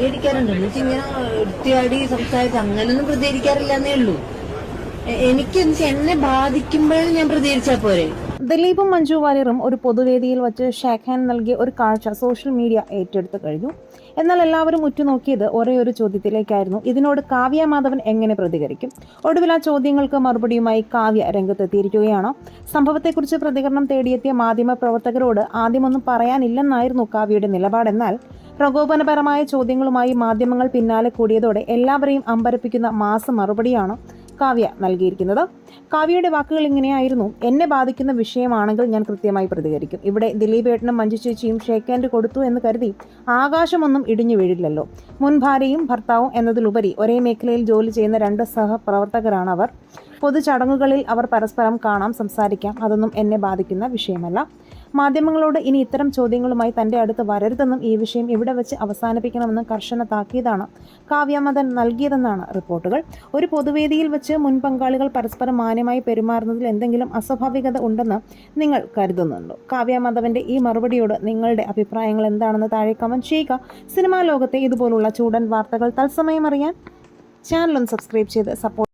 പ്രതികരിക്കാറുണ്ട്. എന്നിട്ട് ഇങ്ങനെ എടുത്തിയാടി സംസാരിച്ച് അങ്ങനൊന്നും പ്രതികരിക്കാറില്ല എന്നേ ഉള്ളൂ. എനിക്ക് എന്നെ ബാധിക്കുമ്പോഴും ഞാൻ പ്രതികരിച്ചാൽ പോരെ. ദിലീപും മഞ്ജു വാര്യറും ഒരു പൊതുവേദിയിൽ വച്ച് ഷേക്ക് ഹാൻഡ് നൽകിയ ഒരു കാഴ്ച സോഷ്യൽ മീഡിയ ഏറ്റെടുത്തു കഴിഞ്ഞു. എന്നാൽ എല്ലാവരും ഉറ്റുനോക്കിയത് ഒരേ ഒരു ചോദ്യത്തിലേക്കായിരുന്നു: ഇതിനോട് കാവ്യ മാധവൻ എങ്ങനെ പ്രതികരിക്കും? ഒടുവിൽ ആ ചോദ്യങ്ങൾക്ക് മറുപടിയുമായി കാവ്യ രംഗത്തെത്തിയിരിക്കുകയാണ്. സംഭവത്തെക്കുറിച്ച് പ്രതികരണം തേടിയെത്തിയ മാധ്യമ പ്രവർത്തകരോട് ആദ്യമൊന്നും പറയാനില്ലെന്നായിരുന്നു കാവ്യയുടെ നിലപാടെന്നാൽ പ്രകോപനപരമായ ചോദ്യങ്ങളുമായി മാധ്യമങ്ങൾ പിന്നാലെ കൂടിയതോടെ എല്ലാവരെയും അമ്പരപ്പിക്കുന്ന മാസ് മറുപടിയാണ് കാവ്യ നൽകിയിരിക്കുന്നത്. കാവ്യയുടെ വാക്കുകൾ ഇങ്ങനെയായിരുന്നു: എന്നെ ബാധിക്കുന്ന വിഷയമാണെങ്കിൽ ഞാൻ കൃത്യമായി പ്രതികരിക്കും. ഇവിടെ ദിലീപ് ഏട്ടനും മഞ്ജു ചേച്ചിയും ഷേക്ക് ഹാൻഡ് കൊടുത്തു എന്ന് കരുതി ആകാശമൊന്നും ഇടിഞ്ഞു വീഴില്ലല്ലോ. മുൻ ഭാര്യയും ഭർത്താവും എന്നതിലുപരി ഒരേ മേഖലയിൽ ജോലി ചെയ്യുന്ന 2 സഹപ്രവർത്തകരാണ് അവർ. പൊതു ചടങ്ങുകളിൽ അവർ പരസ്പരം കാണാം, സംസാരിക്കാം. അതൊന്നും എന്നെ ബാധിക്കുന്ന വിഷയമല്ല. മാധ്യമങ്ങളോട് ഇനി ഇത്തരം ചോദ്യങ്ങളുമായി തൻ്റെ അടുത്ത് വരരുതെന്നും ഈ വിഷയം ഇവിടെ വെച്ച് അവസാനിപ്പിക്കണമെന്നും കർശന താക്കീതാണ് കാവ്യ മാധവൻ നൽകിയതെന്നാണ് റിപ്പോർട്ടുകൾ. ഒരു പൊതുവേദിയിൽ വെച്ച് മുൻ പങ്കാളികൾ പരസ്പരം മാന്യമായി പെരുമാറുന്നതിൽ എന്തെങ്കിലും അസ്വാഭാവികത ഉണ്ടെന്ന് നിങ്ങൾ കരുതുന്നുണ്ടോ? കാവ്യ മാധവന്റെ ഈ മറുപടിയോട് നിങ്ങളുടെ അഭിപ്രായങ്ങൾ എന്താണെന്ന് താഴെ കമന്റ് ചെയ്യുക. സിനിമാ ലോകത്തെ ഇതുപോലുള്ള ചൂടൻ വാർത്തകൾ തത്സമയം അറിയാൻ ചാനൽ ഒന്ന് സബ്സ്ക്രൈബ് ചെയ്ത് സപ്പോർട്ട്